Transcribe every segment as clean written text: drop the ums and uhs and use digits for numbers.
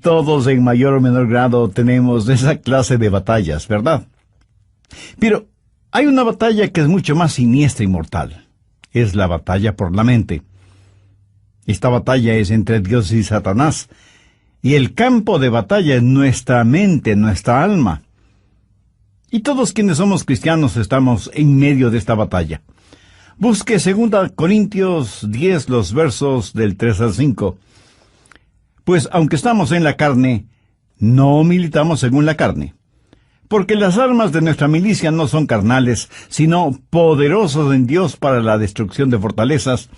Todos en mayor o menor grado tenemos esa clase de batallas, ¿verdad? Pero hay una batalla que es mucho más siniestra y mortal. Es la batalla por la mente. Esta batalla es entre Dios y Satanás. Y el campo de batalla es nuestra mente, nuestra alma. Y todos quienes somos cristianos estamos en medio de esta batalla. Busque 2 Corintios 10, los versos del 3 al 5. Pues aunque estamos en la carne, no militamos según la carne. Porque las armas de nuestra milicia no son carnales, sino poderosos en Dios para la destrucción de fortalezas,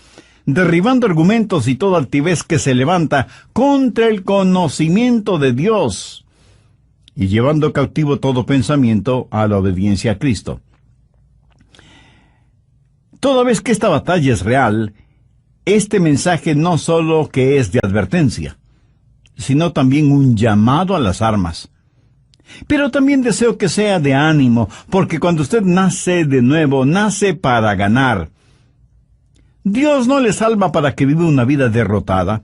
derribando argumentos y toda altivez que se levanta contra el conocimiento de Dios, y llevando cautivo todo pensamiento a la obediencia a Cristo. Toda vez que esta batalla es real, este mensaje no solo que es de advertencia, sino también un llamado a las armas. Pero también deseo que sea de ánimo, porque cuando usted nace de nuevo, nace para ganar. Dios no le salva para que viva una vida derrotada.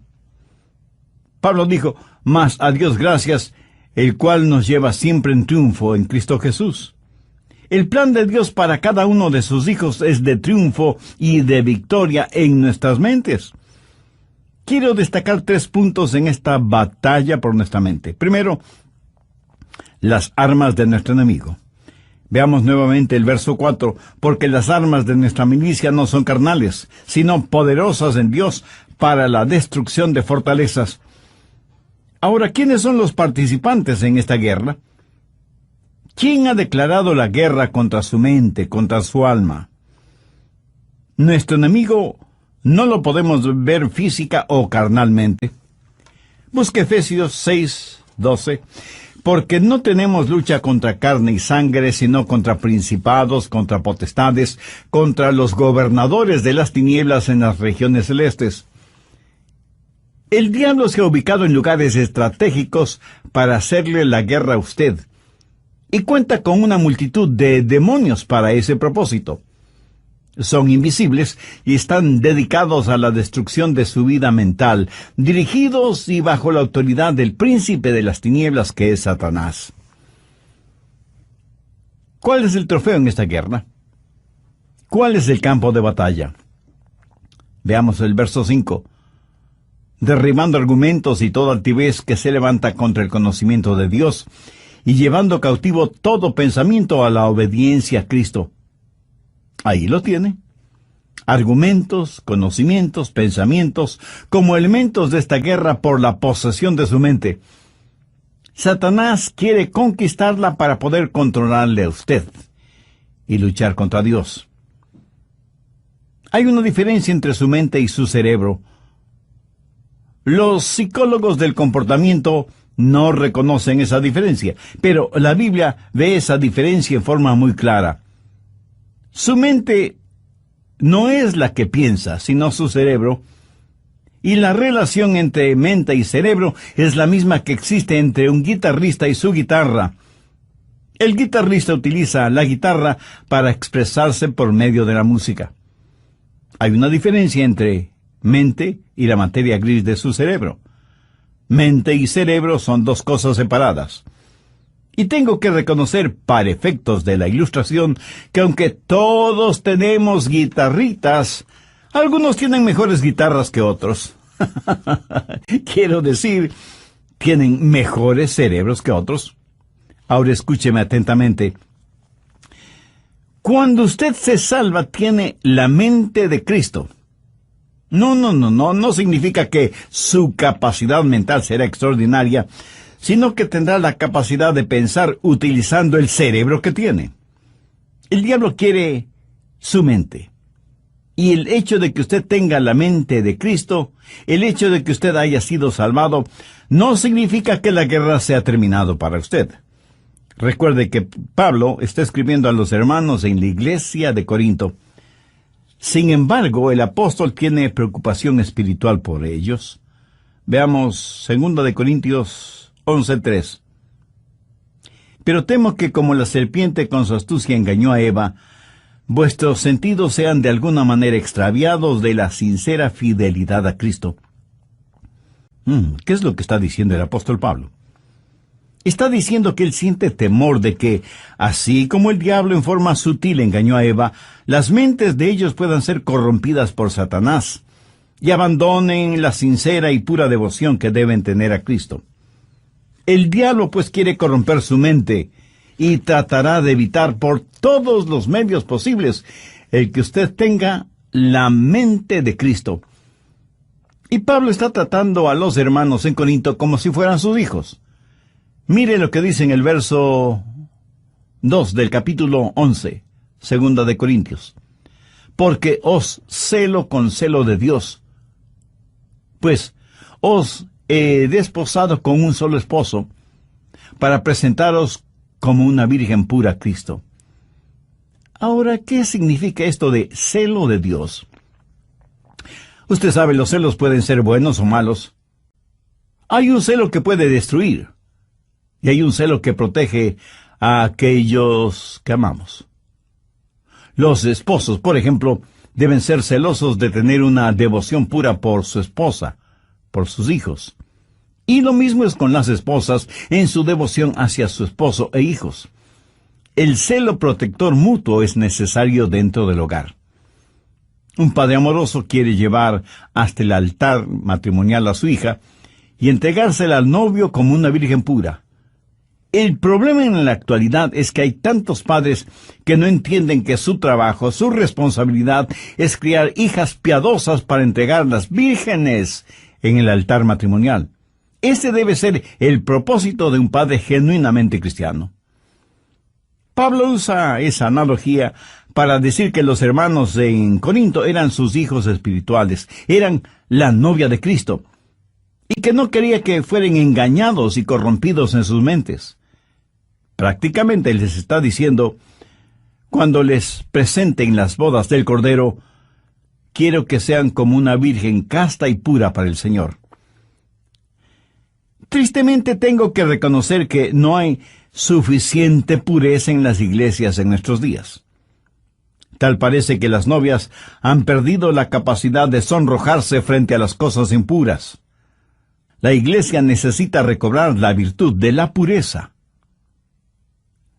Pablo dijo, mas a Dios gracias, el cual nos lleva siempre en triunfo en Cristo Jesús. El plan de Dios para cada uno de sus hijos es de triunfo y de victoria en nuestras mentes. Quiero destacar 3 puntos en esta batalla por nuestra mente. Primero, las armas de nuestro enemigo. Veamos nuevamente el verso 4, porque las armas de nuestra milicia no son carnales, sino poderosas en Dios para la destrucción de fortalezas. Ahora, ¿quiénes son los participantes en esta guerra? ¿Quién ha declarado la guerra contra su mente, contra su alma? Nuestro enemigo no lo podemos ver física o carnalmente. Busque Efesios 6:12. Porque no tenemos lucha contra carne y sangre, sino contra principados, contra potestades, contra los gobernadores de las tinieblas en las regiones celestes. El diablo se ha ubicado en lugares estratégicos para hacerle la guerra a usted, y cuenta con una multitud de demonios para ese propósito. Son invisibles y están dedicados a la destrucción de su vida mental, dirigidos y bajo la autoridad del príncipe de las tinieblas que es Satanás. ¿Cuál es el trofeo en esta guerra? ¿Cuál es el campo de batalla? Veamos el verso 5. Derribando argumentos y toda altivez que se levanta contra el conocimiento de Dios, y llevando cautivo todo pensamiento a la obediencia a Cristo. Ahí lo tiene. Argumentos, conocimientos, pensamientos, como elementos de esta guerra por la posesión de su mente. Satanás quiere conquistarla para poder controlarle a usted y luchar contra Dios. Hay una diferencia entre su mente y su cerebro. Los psicólogos del comportamiento no reconocen esa diferencia, pero la Biblia ve esa diferencia en forma muy clara. Su mente no es la que piensa, sino su cerebro, y la relación entre mente y cerebro es la misma que existe entre un guitarrista y su guitarra. El guitarrista utiliza la guitarra para expresarse por medio de la música. Hay una diferencia entre mente y la materia gris de su cerebro. Mente y cerebro son 2 cosas separadas. Y tengo que reconocer, para efectos de la ilustración, que aunque todos tenemos guitarritas, algunos tienen mejores guitarras que otros. Quiero decir, tienen mejores cerebros que otros. Ahora escúcheme atentamente. Cuando usted se salva, tiene la mente de Cristo. No significa que su capacidad mental será extraordinaria, sino que tendrá la capacidad de pensar utilizando el cerebro que tiene. El diablo quiere su mente. Y el hecho de que usted tenga la mente de Cristo, el hecho de que usted haya sido salvado, no significa que la guerra se ha terminado para usted. Recuerde que Pablo está escribiendo a los hermanos en la iglesia de Corinto. Sin embargo, el apóstol tiene preocupación espiritual por ellos. Veamos 2 Corintios 11:3. Pero temo que como la serpiente con su astucia engañó a Eva, vuestros sentidos sean de alguna manera extraviados de la sincera fidelidad a Cristo. ¿Qué es lo que está diciendo el apóstol Pablo? Está diciendo que él siente temor de que, así como el diablo en forma sutil engañó a Eva, las mentes de ellos puedan ser corrompidas por Satanás y abandonen la sincera y pura devoción que deben tener a Cristo. El diablo pues quiere corromper su mente y tratará de evitar por todos los medios posibles el que usted tenga la mente de Cristo. Y Pablo está tratando a los hermanos en Corinto como si fueran sus hijos. Mire lo que dice en el verso 2 del capítulo 11, segunda de Corintios. Porque os celo con celo de Dios, pues os he desposado con un solo esposo, para presentaros como una virgen pura a Cristo. Ahora, ¿qué significa esto de celo de Dios? Usted sabe, los celos pueden ser buenos o malos. Hay un celo que puede destruir, y hay un celo que protege a aquellos que amamos. Los esposos, por ejemplo, deben ser celosos de tener una devoción pura por su esposa, por sus hijos. Y lo mismo es con las esposas en su devoción hacia su esposo e hijos. El celo protector mutuo es necesario dentro del hogar. Un padre amoroso quiere llevar hasta el altar matrimonial a su hija y entregársela al novio como una virgen pura. El problema en la actualidad es que hay tantos padres que no entienden que su trabajo, su responsabilidad es criar hijas piadosas para entregarlas vírgenes en el altar matrimonial. Ese debe ser el propósito de un padre genuinamente cristiano. Pablo usa esa analogía para decir que los hermanos en Corinto eran sus hijos espirituales, eran la novia de Cristo, y que no quería que fueran engañados y corrompidos en sus mentes. Prácticamente les está diciendo, cuando les presenten las bodas del Cordero, quiero que sean como una virgen casta y pura para el Señor. Tristemente tengo que reconocer que no hay suficiente pureza en las iglesias en nuestros días. Tal parece que las novias han perdido la capacidad de sonrojarse frente a las cosas impuras. La iglesia necesita recobrar la virtud de la pureza.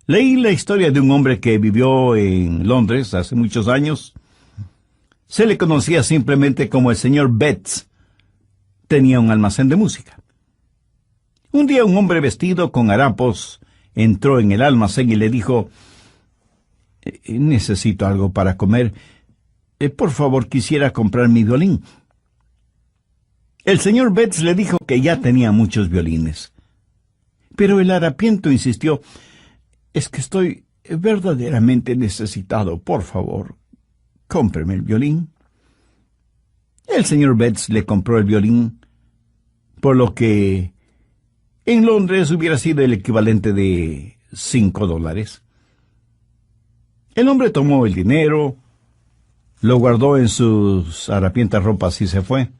Leí la historia de un hombre que vivió en Londres hace muchos años. Se le conocía simplemente como el señor Betts. Tenía un almacén de música. Un día un hombre vestido con harapos entró en el almacén y le dijo, necesito algo para comer. Por favor, quisiera comprar mi violín. El señor Betts le dijo que ya tenía muchos violines. Pero el harapiento insistió, es que estoy verdaderamente necesitado. Por favor, cómpreme el violín. El señor Betts le compró el violín, por lo que en Londres hubiera sido el equivalente de $5. El hombre tomó el dinero, lo guardó en sus harapientas ropas y se fue.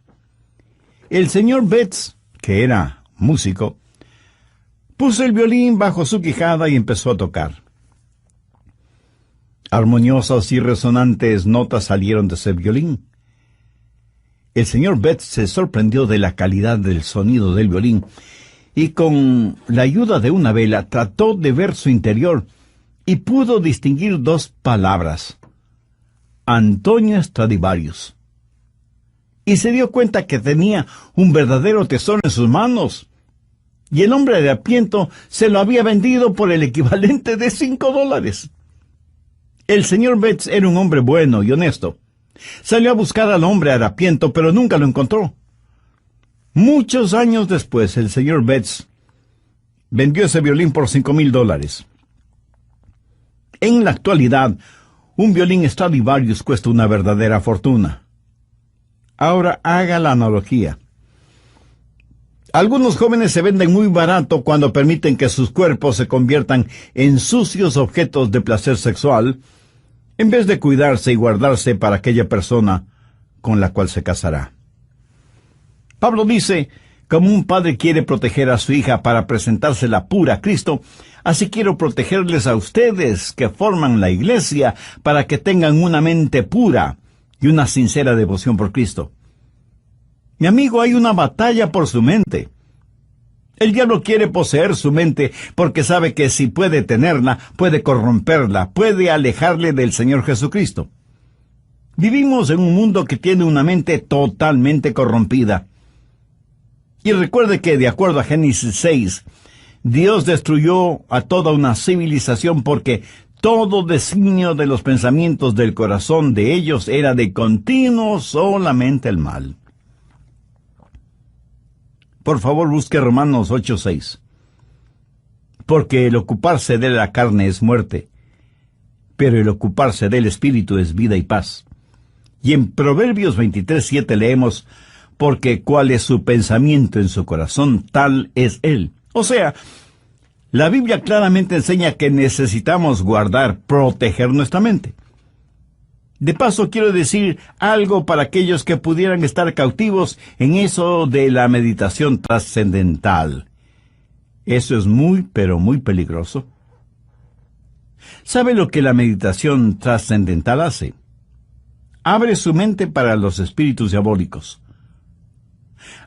El señor Betts, que era músico, puso el violín bajo su quijada y empezó a tocar. Armoniosas y resonantes notas salieron de ese violín. El señor Betts se sorprendió de la calidad del sonido del violín y con la ayuda de una vela trató de ver su interior y pudo distinguir dos palabras: Antonio Stradivarius. Y se dio cuenta que tenía un verdadero tesoro en sus manos. Y el hombre de harapiento se lo había vendido por el equivalente de $5. El señor Betts era un hombre bueno y honesto. Salió a buscar al hombre harapiento, pero nunca lo encontró. Muchos años después, el señor Betts vendió ese violín por $5,000. En la actualidad, un violín Stradivarius cuesta una verdadera fortuna. Ahora haga la analogía. Algunos jóvenes se venden muy barato cuando permiten que sus cuerpos se conviertan en sucios objetos de placer sexual, en vez de cuidarse y guardarse para aquella persona con la cual se casará. Pablo dice, como un padre quiere proteger a su hija para presentársela pura a Cristo, así quiero protegerles a ustedes que forman la iglesia para que tengan una mente pura y una sincera devoción por Cristo. Mi amigo, hay una batalla por su mente. El diablo quiere poseer su mente porque sabe que si puede tenerla, puede corromperla, puede alejarle del Señor Jesucristo. Vivimos en un mundo que tiene una mente totalmente corrompida. Y recuerde que, de acuerdo a Génesis 6, Dios destruyó a toda una civilización porque todo designio de los pensamientos del corazón de ellos era de continuo solamente el mal. Por favor, busque Romanos 8:6. Porque el ocuparse de la carne es muerte, pero el ocuparse del Espíritu es vida y paz. Y en Proverbios 23:7 leemos, porque cuál es su pensamiento en su corazón, tal es él. O sea, la Biblia claramente enseña que necesitamos guardar, proteger nuestra mente. De paso, quiero decir algo para aquellos que pudieran estar cautivos en eso de la meditación trascendental. Eso es muy, pero muy peligroso. ¿Sabe lo que la meditación trascendental hace? Abre su mente para los espíritus diabólicos.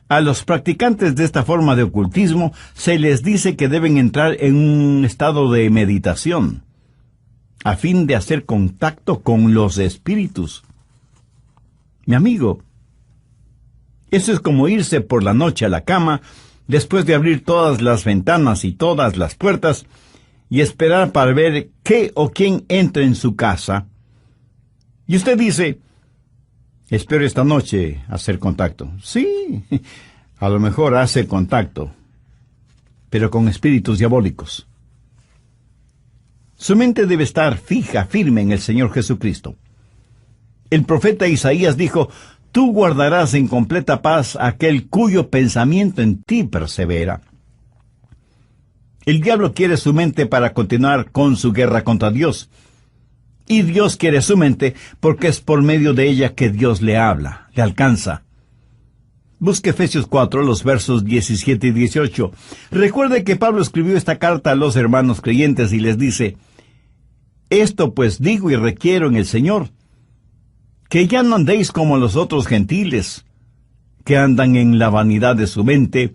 A los practicantes de esta forma de ocultismo se les dice que deben entrar en un estado de meditación, a fin de hacer contacto con los espíritus. Mi amigo, eso es como irse por la noche a la cama, después de abrir todas las ventanas y todas las puertas, y esperar para ver qué o quién entra en su casa. Y usted dice, espero esta noche hacer contacto. Sí, a lo mejor hace contacto, pero con espíritus diabólicos. Su mente debe estar fija, firme en el Señor Jesucristo. El profeta Isaías dijo, tú guardarás en completa paz aquel cuyo pensamiento en ti persevera. El diablo quiere su mente para continuar con su guerra contra Dios. Y Dios quiere su mente porque es por medio de ella que Dios le habla, le alcanza. Busque Efesios 4, los versos 17 y 18. Recuerde que Pablo escribió esta carta a los hermanos creyentes y les dice, esto pues digo y requiero en el Señor, que ya no andéis como los otros gentiles, que andan en la vanidad de su mente,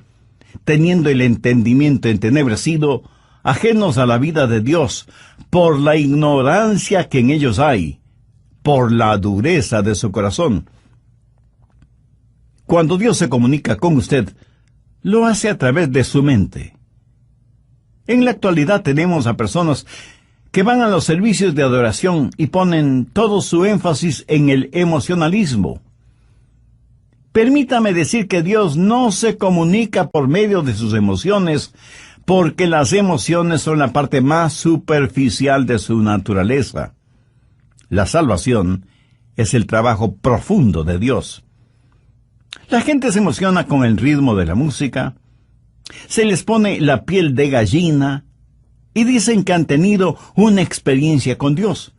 teniendo el entendimiento entenebrecido, ajenos a la vida de Dios, por la ignorancia que en ellos hay, por la dureza de su corazón. Cuando Dios se comunica con usted, lo hace a través de su mente. En la actualidad tenemos a personas que van a los servicios de adoración y ponen todo su énfasis en el emocionalismo. Permítame decir que Dios no se comunica por medio de sus emociones, porque las emociones son la parte más superficial de su naturaleza. La salvación es el trabajo profundo de Dios. La gente se emociona con el ritmo de la música, se les pone la piel de gallina y dicen que han tenido una experiencia con Dios,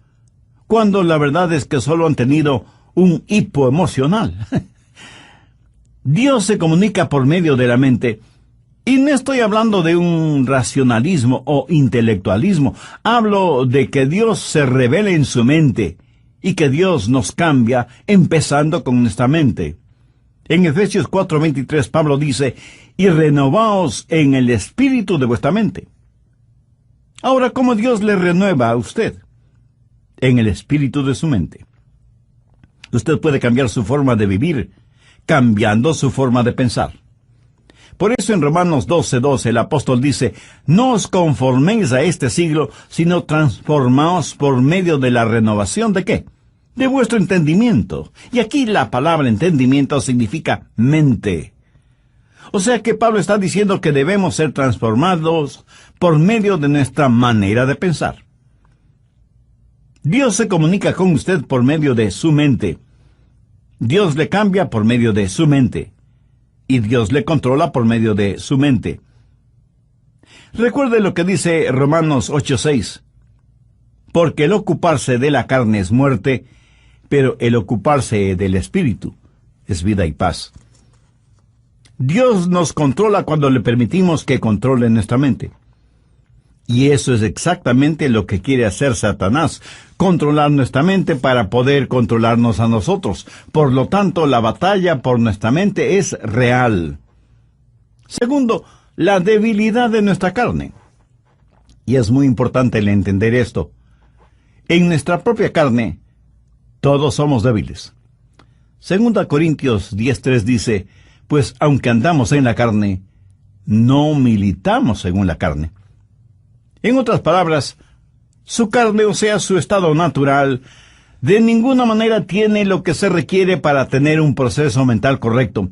cuando la verdad es que solo han tenido un hipo emocional. Dios se comunica por medio de la mente, y no estoy hablando de un racionalismo o intelectualismo, hablo de que Dios se revela en su mente, y que Dios nos cambia empezando con nuestra mente. En Efesios 4:23 Pablo dice, y renovaos en el espíritu de vuestra mente. Ahora, ¿cómo Dios le renueva a usted? En el espíritu de su mente. Usted puede cambiar su forma de vivir, cambiando su forma de pensar. Por eso en Romanos 12:12 el apóstol dice, no os conforméis a este siglo, sino transformaos por medio de la renovación ¿de qué? De vuestro entendimiento. Y aquí la palabra entendimiento significa mente. O sea que Pablo está diciendo que debemos ser transformados por medio de nuestra manera de pensar. Dios se comunica con usted por medio de su mente. Dios le cambia por medio de su mente. Y Dios le controla por medio de su mente. Recuerde lo que dice Romanos 8:6. Porque el ocuparse de la carne es muerte, pero el ocuparse del espíritu es vida y paz. Dios nos controla cuando le permitimos que controle nuestra mente. Y eso es exactamente lo que quiere hacer Satanás, controlar nuestra mente para poder controlarnos a nosotros. Por lo tanto, la batalla por nuestra mente es real. Segundo, la debilidad de nuestra carne. Y es muy importante el entender esto. En nuestra propia carne, todos somos débiles. 2 Corintios 10:3 dice, pues aunque andamos en la carne, no militamos según la carne. En otras palabras, su carne, o sea, su estado natural, de ninguna manera tiene lo que se requiere para tener un proceso mental correcto.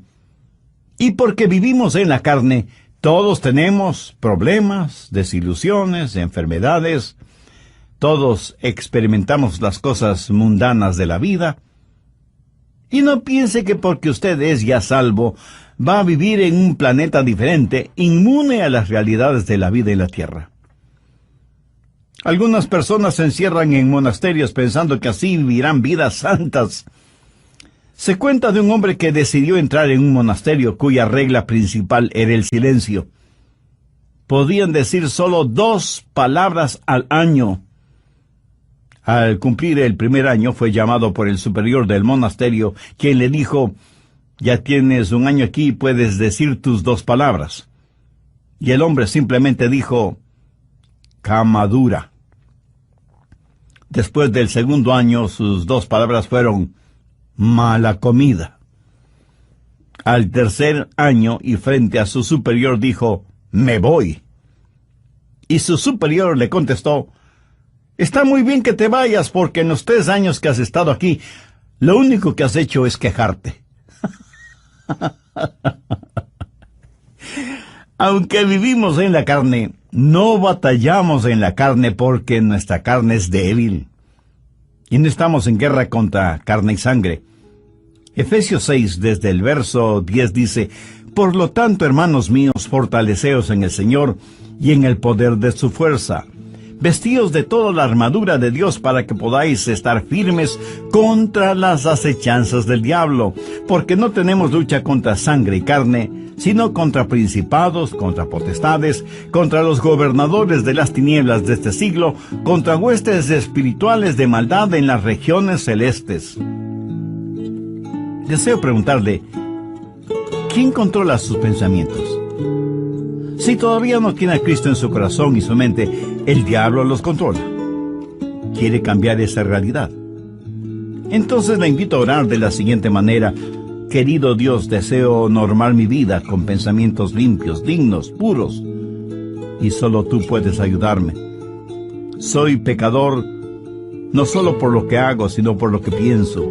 Y porque vivimos en la carne, todos tenemos problemas, desilusiones, enfermedades. Todos experimentamos las cosas mundanas de la vida. Y no piense que porque usted es ya salvo, va a vivir en un planeta diferente, inmune a las realidades de la vida en la tierra. Algunas personas se encierran en monasterios pensando que así vivirán vidas santas. Se cuenta de un hombre que decidió entrar en un monasterio cuya regla principal era el silencio. Podían decir solo 2 palabras al año. Al cumplir el primer año fue llamado por el superior del monasterio, quien le dijo, ya tienes 1 año aquí y puedes decir tus 2 palabras. Y el hombre simplemente dijo, cama dura. Después del segundo año, sus 2 palabras fueron, mala comida. Al tercer año, y frente a su superior, dijo, me voy. Y su superior le contestó, está muy bien que te vayas, porque en los 3 años que has estado aquí, lo único que has hecho es quejarte. Aunque vivimos en la carne, no batallamos en la carne porque nuestra carne es débil. Y no estamos en guerra contra carne y sangre. Efesios 6, desde el verso 10 dice, por lo tanto, hermanos míos, fortaleceos en el Señor y en el poder de su fuerza. Vestíos de toda la armadura de Dios para que podáis estar firmes contra las acechanzas del diablo, porque no tenemos lucha contra sangre y carne, sino contra principados, contra potestades, contra los gobernadores de las tinieblas de este siglo, contra huestes espirituales de maldad en las regiones celestes. Deseo preguntarle, ¿quién controla sus pensamientos? Si todavía no tiene a Cristo en su corazón y su mente, el diablo los controla. ¿Quiere cambiar esa realidad? Entonces le invito a orar de la siguiente manera. Querido Dios, deseo normar mi vida con pensamientos limpios, dignos, puros. Y solo tú puedes ayudarme. Soy pecador, no solo por lo que hago, sino por lo que pienso.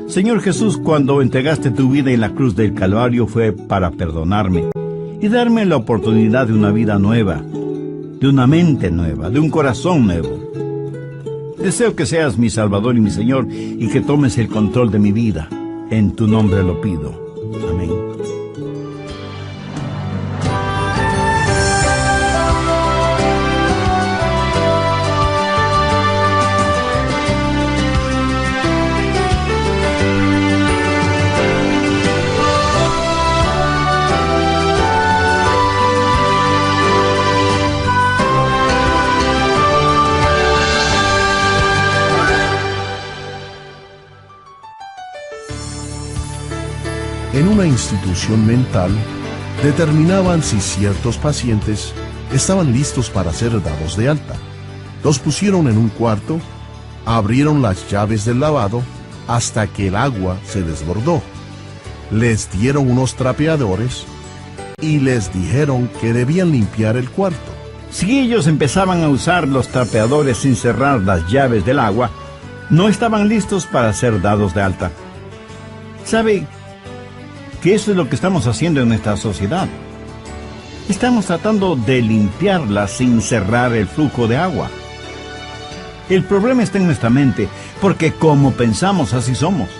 Señor Jesús, cuando entregaste tu vida en la cruz del Calvario fue para perdonarme y darme la oportunidad de una vida nueva, de una mente nueva, de un corazón nuevo. Deseo que seas mi Salvador y mi Señor y que tomes el control de mi vida. En tu nombre lo pido. Amén. En una institución mental, determinaban si ciertos pacientes estaban listos para ser dados de alta. Los pusieron en un cuarto, abrieron las llaves del lavado hasta que el agua se desbordó. Les dieron unos trapeadores y les dijeron que debían limpiar el cuarto. Si ellos empezaban a usar los trapeadores sin cerrar las llaves del agua, no estaban listos para ser dados de alta. ¿Sabe que eso es lo que estamos haciendo en nuestra sociedad? Estamos tratando de limpiarla sin cerrar el flujo de agua. El problema está en nuestra mente, porque como pensamos, así somos.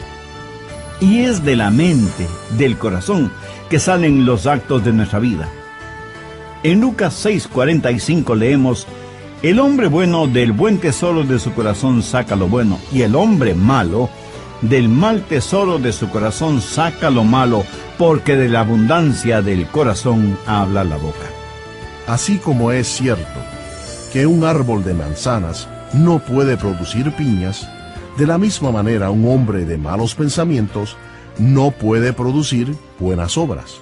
Y es de la mente, del corazón, que salen los actos de nuestra vida. En Lucas 6:45 leemos, el hombre bueno del buen tesoro de su corazón saca lo bueno, y el hombre malo del mal tesoro de su corazón saca lo malo, porque de la abundancia del corazón habla la boca. Así como es cierto que un árbol de manzanas no puede producir piñas, de la misma manera un hombre de malos pensamientos no puede producir buenas obras.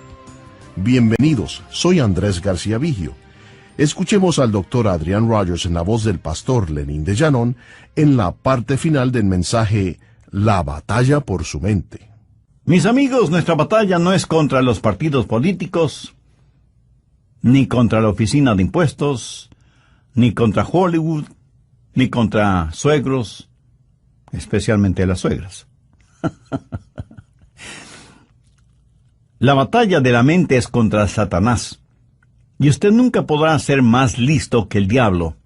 Bienvenidos, soy Andrés García Vigio. Escuchemos al doctor Adrian Rogers en la voz del pastor Lenín de Llanón en la parte final del mensaje La batalla por su mente. Mis amigos, nuestra batalla no es contra los partidos políticos, ni contra la oficina de impuestos, ni contra Hollywood, ni contra suegros, especialmente las suegras. La batalla de la mente es contra Satanás, y usted nunca podrá ser más listo que el diablo.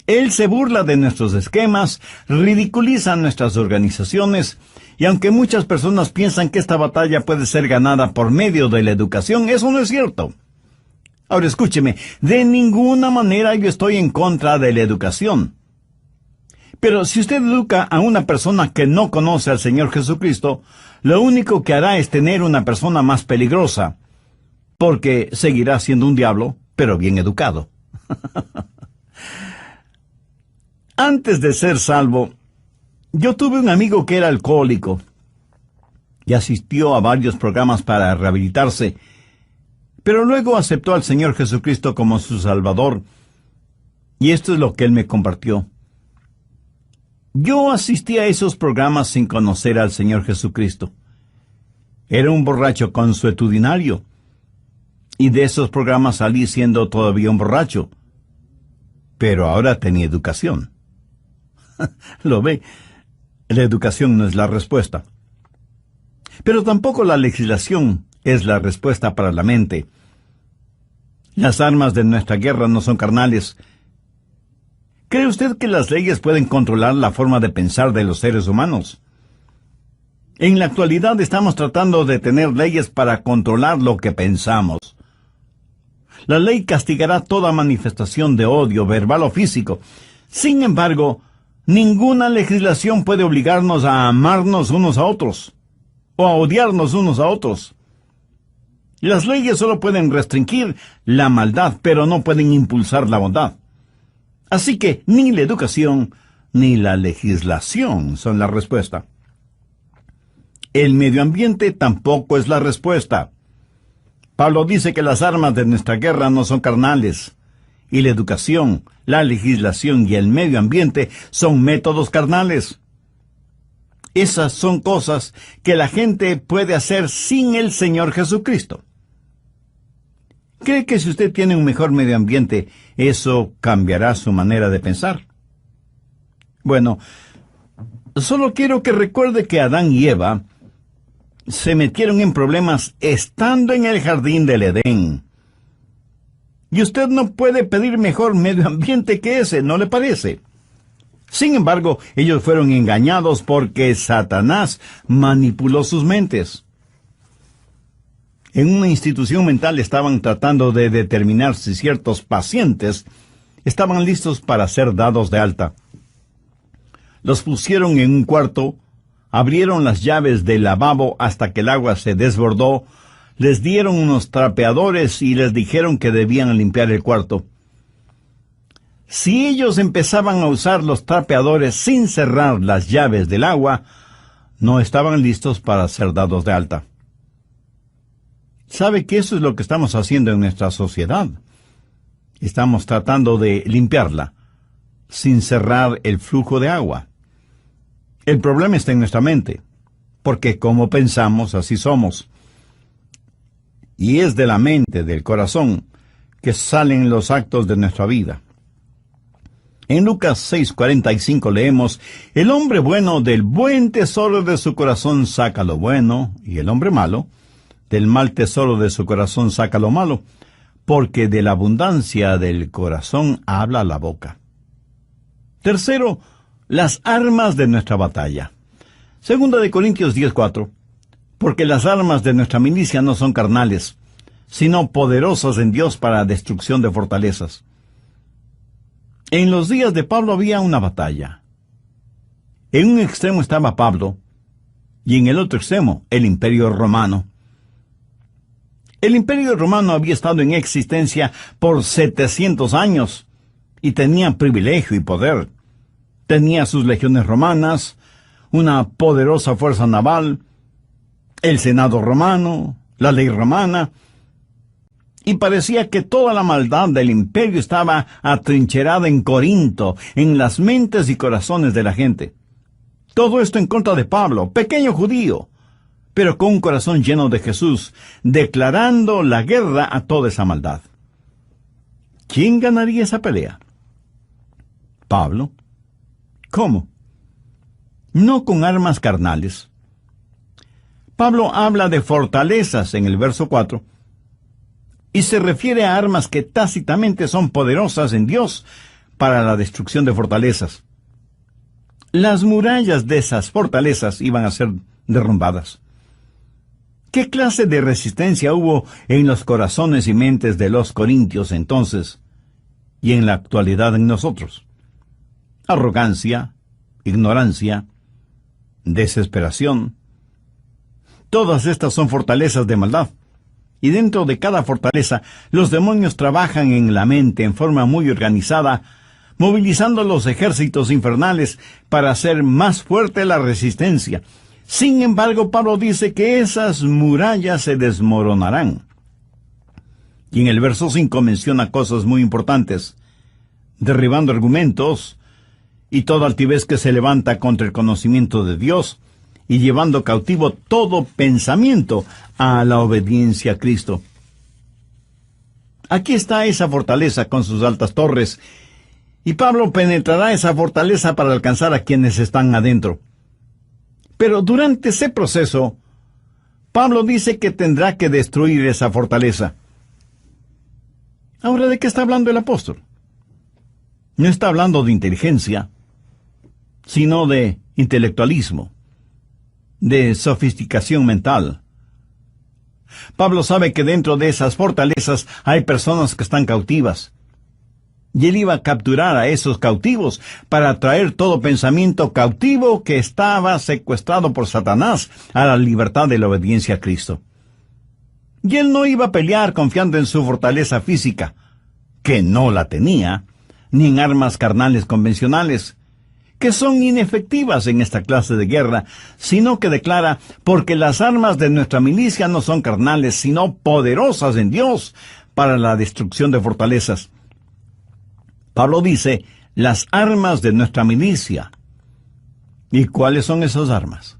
Él se burla de nuestros esquemas, ridiculiza nuestras organizaciones, y aunque muchas personas piensan que esta batalla puede ser ganada por medio de la educación, eso no es cierto. Ahora escúcheme, de ninguna manera yo estoy en contra de la educación. Pero si usted educa a una persona que no conoce al Señor Jesucristo, lo único que hará es tener una persona más peligrosa, porque seguirá siendo un diablo, pero bien educado. Antes de ser salvo, yo tuve un amigo que era alcohólico y asistió a varios programas para rehabilitarse, pero luego aceptó al Señor Jesucristo como su Salvador, y esto es lo que él me compartió. Yo asistí a esos programas sin conocer al Señor Jesucristo. Era un borracho consuetudinario, y de esos programas salí siendo todavía un borracho, pero ahora tenía educación. ¿Lo ve? La educación no es la respuesta. Pero tampoco la legislación es la respuesta para la mente. Las armas de nuestra guerra no son carnales. ¿Cree usted que las leyes pueden controlar la forma de pensar de los seres humanos? En la actualidad estamos tratando de tener leyes para controlar lo que pensamos. La ley castigará toda manifestación de odio, verbal o físico. Sin embargo, ninguna legislación puede obligarnos a amarnos unos a otros, o a odiarnos unos a otros. Las leyes solo pueden restringir la maldad, pero no pueden impulsar la bondad. Así que ni la educación ni la legislación son la respuesta. El medio ambiente tampoco es la respuesta. Pablo dice que las armas de nuestra guerra no son carnales, y la educación, la legislación y el medio ambiente son métodos carnales. Esas son cosas que la gente puede hacer sin el Señor Jesucristo. ¿Cree que si usted tiene un mejor medio ambiente, eso cambiará su manera de pensar? Bueno, solo quiero que recuerde que Adán y Eva se metieron en problemas estando en el jardín del Edén. Y usted no puede pedir mejor medio ambiente que ese, ¿no le parece? Sin embargo, ellos fueron engañados porque Satanás manipuló sus mentes. En una institución mental estaban tratando de determinar si ciertos pacientes estaban listos para ser dados de alta. Los pusieron en un cuarto, abrieron las llaves del lavabo hasta que el agua se desbordó, les dieron unos trapeadores y les dijeron que debían limpiar el cuarto. Si ellos empezaban a usar los trapeadores sin cerrar las llaves del agua, no estaban listos para ser dados de alta. ¿Sabe que eso es lo que estamos haciendo en nuestra sociedad? Estamos tratando de limpiarla, sin cerrar el flujo de agua. El problema está en nuestra mente, porque como pensamos, así somos. Y es de la mente, del corazón, que salen los actos de nuestra vida. En Lucas 6:45 leemos, el hombre bueno del buen tesoro de su corazón saca lo bueno, y el hombre malo del mal tesoro de su corazón saca lo malo, porque de la abundancia del corazón habla la boca. Tercero, las armas de nuestra batalla. Segunda de Corintios 10:4, porque las armas de nuestra milicia no son carnales, sino poderosas en Dios para destrucción de fortalezas. En los días de Pablo había una batalla. En un extremo estaba Pablo, y en el otro extremo el Imperio Romano. El Imperio Romano había estado en existencia por 700 años y tenía privilegio y poder. Tenía sus legiones romanas, una poderosa fuerza naval, el Senado romano, la ley romana, y parecía que toda la maldad del imperio estaba atrincherada en Corinto, en las mentes y corazones de la gente. Todo esto en contra de Pablo, pequeño judío, pero con un corazón lleno de Jesús, declarando la guerra a toda esa maldad. ¿Quién ganaría esa pelea? Pablo. ¿Cómo? No con armas carnales. Pablo habla de fortalezas en el verso 4, y se refiere a armas que tácitamente son poderosas en Dios para la destrucción de fortalezas. Las murallas de esas fortalezas iban a ser derrumbadas. ¿Qué clase de resistencia hubo en los corazones y mentes de los corintios entonces y en la actualidad en nosotros? Arrogancia, ignorancia, desesperación. Todas estas son fortalezas de maldad. Y dentro de cada fortaleza, los demonios trabajan en la mente en forma muy organizada, movilizando los ejércitos infernales para hacer más fuerte la resistencia. Sin embargo, Pablo dice que esas murallas se desmoronarán. Y en el verso 5 menciona cosas muy importantes, derribando argumentos y toda altivez que se levanta contra el conocimiento de Dios, y llevando cautivo todo pensamiento a la obediencia a Cristo. Aquí está esa fortaleza con sus altas torres, y Pablo penetrará esa fortaleza para alcanzar a quienes están adentro. Pero durante ese proceso, Pablo dice que tendrá que destruir esa fortaleza. Ahora, ¿de qué está hablando el apóstol? No está hablando de inteligencia, sino de intelectualismo, de sofisticación mental. Pablo sabe que dentro de esas fortalezas hay personas que están cautivas, y él iba a capturar a esos cautivos para traer todo pensamiento cautivo que estaba secuestrado por Satanás a la libertad de la obediencia a Cristo. Y él no iba a pelear confiando en su fortaleza física, que no la tenía, ni en armas carnales convencionales, que son inefectivas en esta clase de guerra, sino que declara, porque las armas de nuestra milicia no son carnales, sino poderosas en Dios para la destrucción de fortalezas. Pablo dice, las armas de nuestra milicia. ¿Y cuáles son esas armas?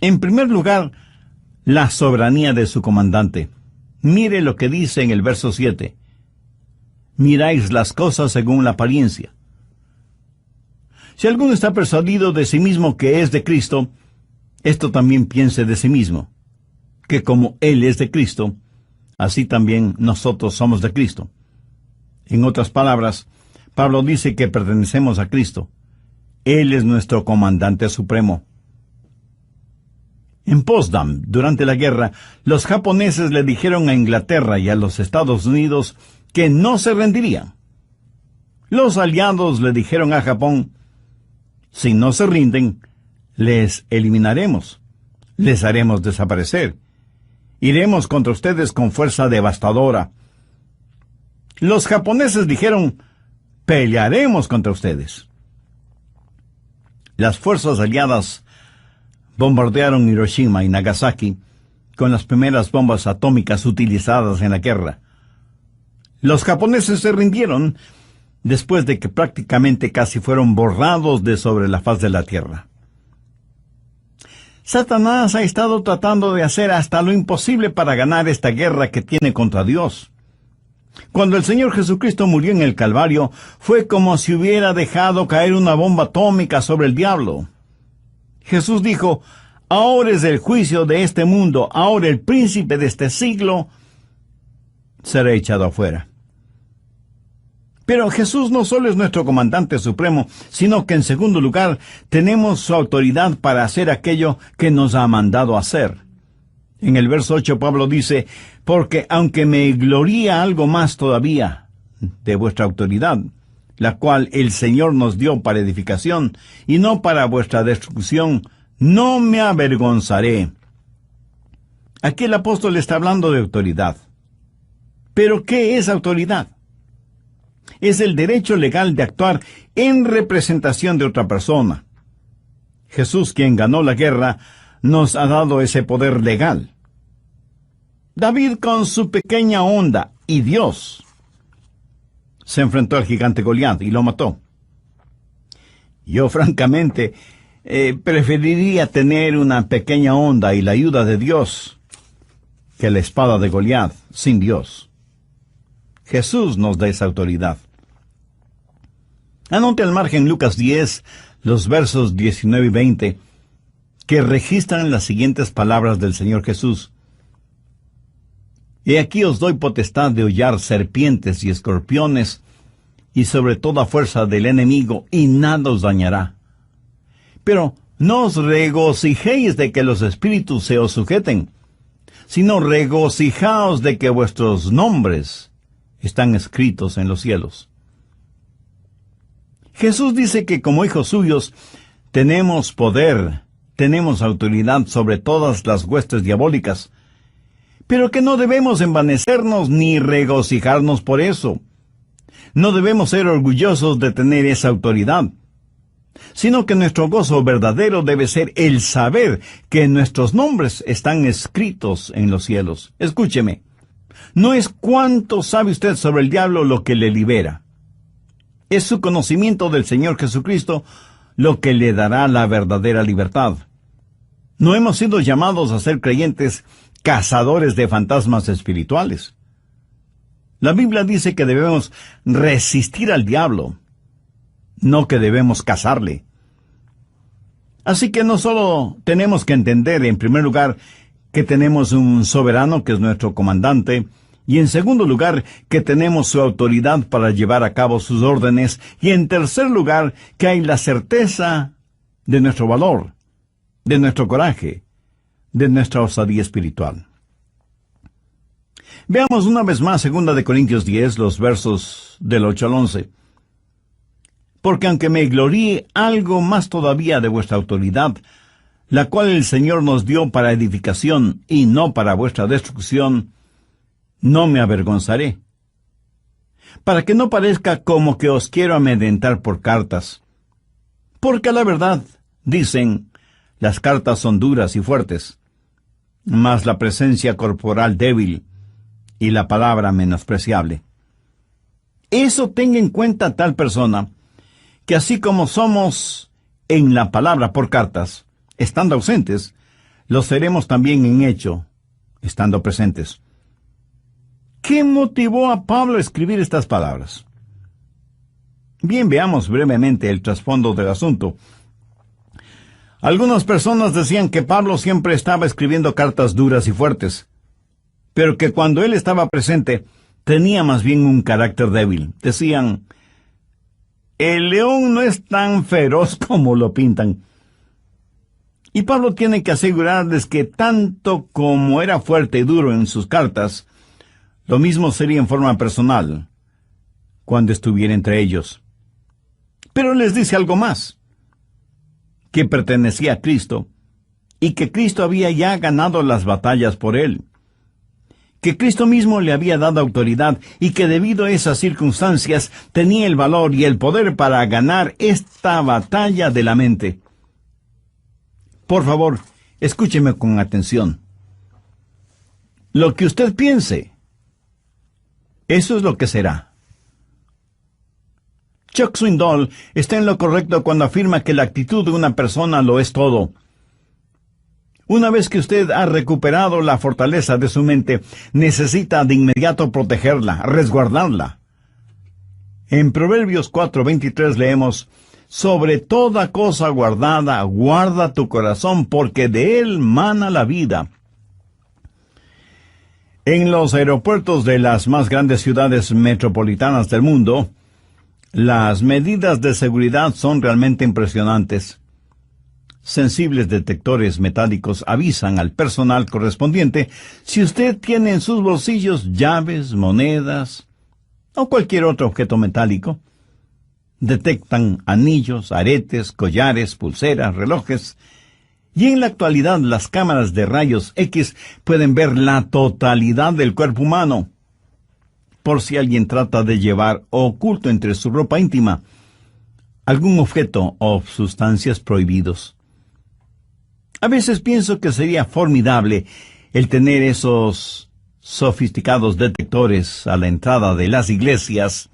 En primer lugar, la soberanía de su comandante. Mire lo que dice en el verso 7. Miráis las cosas según la apariencia. Si alguno está persuadido de sí mismo que es de Cristo, esto también piense de sí mismo, que como Él es de Cristo, así también nosotros somos de Cristo. En otras palabras, Pablo dice que pertenecemos a Cristo. Él es nuestro comandante supremo. En Potsdam, durante la guerra, los japoneses le dijeron a Inglaterra y a los Estados Unidos que no se rendirían. Los aliados le dijeron a Japón, si no se rinden, les eliminaremos, les haremos desaparecer. Iremos contra ustedes con fuerza devastadora. Los japoneses dijeron, pelearemos contra ustedes. Las fuerzas aliadas bombardearon Hiroshima y Nagasaki con las primeras bombas atómicas utilizadas en la guerra. Los japoneses se rindieron después de que prácticamente casi fueron borrados de sobre la faz de la tierra. Satanás ha estado tratando de hacer hasta lo imposible para ganar esta guerra que tiene contra Dios. Cuando el Señor Jesucristo murió en el Calvario, fue como si hubiera dejado caer una bomba atómica sobre el diablo. Jesús dijo, ahora es el juicio de este mundo, ahora el príncipe de este siglo será echado afuera. Pero Jesús no solo es nuestro comandante supremo, sino que en segundo lugar tenemos su autoridad para hacer aquello que nos ha mandado hacer. En el verso 8 Pablo dice, porque aunque me gloría algo más todavía de vuestra autoridad, la cual el Señor nos dio para edificación y no para vuestra destrucción, no me avergonzaré. Aquí el apóstol está hablando de autoridad. ¿Pero qué es autoridad? Es el derecho legal de actuar en representación de otra persona. Jesús, quien ganó la guerra, nos ha dado ese poder legal. David, con su pequeña onda, y Dios, se enfrentó al gigante Goliat y lo mató. Yo, francamente, preferiría tener una pequeña onda y la ayuda de Dios que la espada de Goliat sin Dios. Jesús nos da esa autoridad. Anote al margen Lucas 10, los versos 19 y 20, que registran las siguientes palabras del Señor Jesús. He aquí os doy potestad de hollar serpientes y escorpiones, y sobre toda fuerza del enemigo, y nada os dañará. Pero no os regocijéis de que los espíritus se os sujeten, sino regocijaos de que vuestros nombres están escritos en los cielos. Jesús dice que como hijos suyos tenemos poder, tenemos autoridad sobre todas las huestes diabólicas, pero que no debemos envanecernos ni regocijarnos por eso. No debemos ser orgullosos de tener esa autoridad, sino que nuestro gozo verdadero debe ser el saber que nuestros nombres están escritos en los cielos. Escúcheme, no es cuánto sabe usted sobre el diablo lo que le libera. Es su conocimiento del Señor Jesucristo lo que le dará la verdadera libertad. No hemos sido llamados a ser creyentes cazadores de fantasmas espirituales. La Biblia dice que debemos resistir al diablo, no que debemos cazarle. Así que no solo tenemos que entender, en primer lugar, que tenemos un soberano que es nuestro comandante, y en segundo lugar, que tenemos su autoridad para llevar a cabo sus órdenes, y en tercer lugar, que hay la certeza de nuestro valor, de nuestro coraje, de nuestra osadía espiritual. Veamos una vez más 2 Corintios 10, los versos del 8 al 11. Porque aunque me gloríe algo más todavía de vuestra autoridad, la cual el Señor nos dio para edificación y no para vuestra destrucción, no me avergonzaré, para que no parezca como que os quiero amedrentar por cartas. Porque a la verdad, dicen, las cartas son duras y fuertes, mas la presencia corporal débil y la palabra menospreciable. Eso tenga en cuenta tal persona, que así como somos en la palabra por cartas, estando ausentes, lo seremos también en hecho, estando presentes. ¿Qué motivó a Pablo a escribir estas palabras? Bien, veamos brevemente el trasfondo del asunto. Algunas personas decían que Pablo siempre estaba escribiendo cartas duras y fuertes, pero que cuando él estaba presente, tenía más bien un carácter débil. Decían, el león no es tan feroz como lo pintan. Y Pablo tiene que asegurarles que tanto como era fuerte y duro en sus cartas, lo mismo sería en forma personal, cuando estuviera entre ellos. Pero les dice algo más, que pertenecía a Cristo, y que Cristo había ya ganado las batallas por él, que Cristo mismo le había dado autoridad, y que debido a esas circunstancias tenía el valor y el poder para ganar esta batalla de la mente. Por favor, escúcheme con atención. Lo que usted piense, eso es lo que será. Chuck Swindoll está en lo correcto cuando afirma que la actitud de una persona lo es todo. Una vez que usted ha recuperado la fortaleza de su mente, necesita de inmediato protegerla, resguardarla. En Proverbios 4:23 leemos, sobre toda cosa guardada, guarda tu corazón, porque de él mana la vida. En los aeropuertos de las más grandes ciudades metropolitanas del mundo, las medidas de seguridad son realmente impresionantes. Sensibles detectores metálicos avisan al personal correspondiente si usted tiene en sus bolsillos llaves, monedas o cualquier otro objeto metálico. Detectan anillos, aretes, collares, pulseras, relojes Y en la actualidad las cámaras de rayos X pueden ver la totalidad del cuerpo humano. Por si alguien trata de llevar oculto entre su ropa íntima algún objeto o sustancias prohibidos. A veces pienso que sería formidable el tener esos sofisticados detectores a la entrada de las iglesias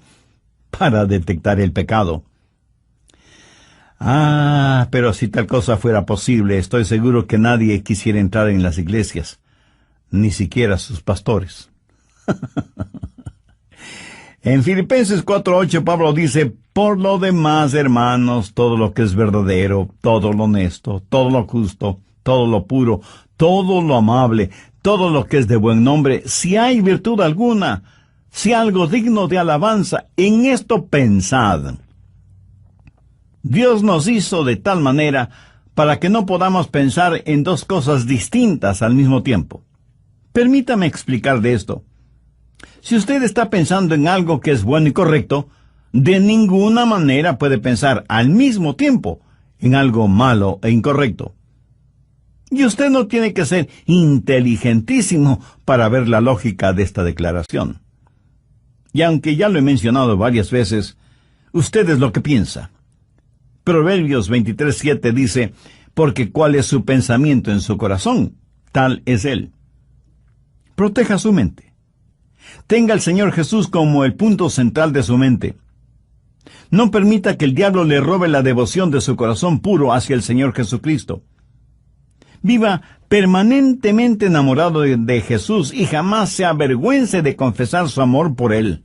para detectar el pecado. Pero si tal cosa fuera posible, estoy seguro que nadie quisiera entrar en las iglesias, ni siquiera sus pastores. En Filipenses 4:8 Pablo dice: por lo demás, hermanos, todo lo que es verdadero, todo lo honesto, todo lo justo, todo lo puro, todo lo amable, todo lo que es de buen nombre, si hay virtud alguna, si algo digno de alabanza, en esto pensad. Dios nos hizo de tal manera para que no podamos pensar en dos cosas distintas al mismo tiempo. Permítame explicar de esto. Si usted está pensando en algo que es bueno y correcto, de ninguna manera puede pensar al mismo tiempo en algo malo e incorrecto. Y usted no tiene que ser inteligentísimo para ver la lógica de esta declaración. Y aunque ya lo he mencionado varias veces, usted es lo que piensa. Proverbios 23:7 dice: porque cuál es su pensamiento en su corazón, tal es él. Proteja su mente. Tenga al Señor Jesús como el punto central de su mente. No permita que el diablo le robe la devoción de su corazón puro hacia el Señor Jesucristo. Viva permanentemente enamorado de Jesús y jamás se avergüence de confesar su amor por Él.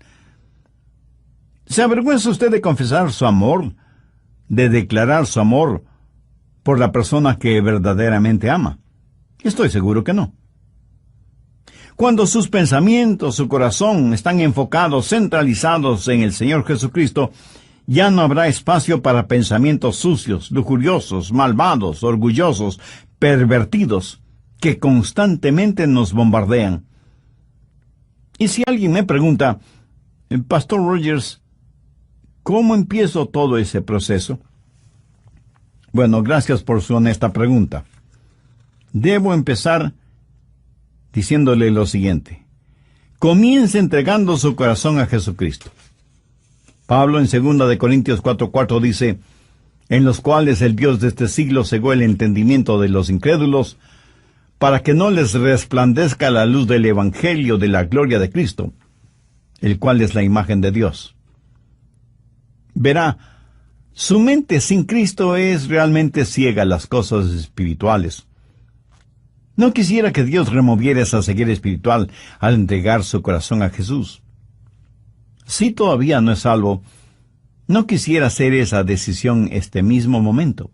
¿Se avergüenza usted de confesar su amor, de declarar su amor por la persona que verdaderamente ama? Estoy seguro que no. Cuando sus pensamientos, su corazón están enfocados, centralizados en el Señor Jesucristo, ya no habrá espacio para pensamientos sucios, lujuriosos, malvados, orgullosos, pervertidos, que constantemente nos bombardean. Y si alguien me pregunta: Pastor Rogers, ¿cómo empiezo todo ese proceso? Bueno, gracias por su honesta pregunta. Debo empezar diciéndole lo siguiente: comience entregando su corazón a Jesucristo. Pablo en 2 Corintios 4:4 dice: en los cuales el Dios de este siglo cegó el entendimiento de los incrédulos, para que no les resplandezca la luz del Evangelio de la gloria de Cristo, el cual es la imagen de Dios. Verá, su mente sin Cristo es realmente ciega a las cosas espirituales. No quisiera que Dios removiera esa ceguera espiritual al entregar su corazón a Jesús. Si todavía no es salvo, no quisiera hacer esa decisión este mismo momento.